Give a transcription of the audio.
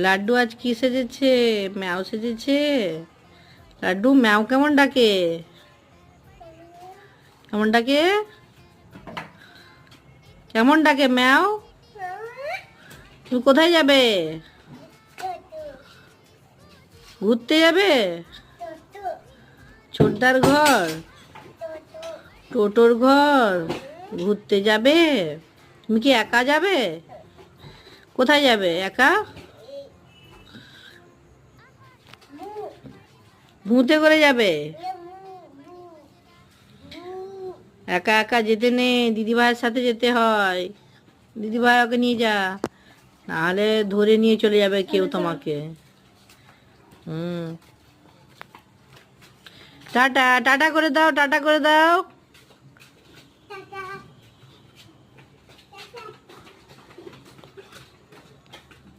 লাড্ডু আজ কি সেজেছে? ম্যাও সেজেছে। লাড্ডু ম্যাও কেমন ডাকে? কেমন ডাকে? কেমন ডাকে ম্যাও? তুমি কোথায় যাবে? ঘুরতে যাবে? ছোটদার ঘর? টোটোর ঘর? ঘুরতে যাবে? তুমি কি একা যাবে? কোথায় যাবে একা? ভূতে করে যাবে? একা একা যেতে নেই, দিদিভাইয়ের সাথে যেতে হয়। দিদিভাই ওকে নিয়ে যা, নাহলে ধরে নিয়ে চলে যাবে কেউ তোমাকে। হুম। টাটা টাটা করে দাও, টাটা করে দাও।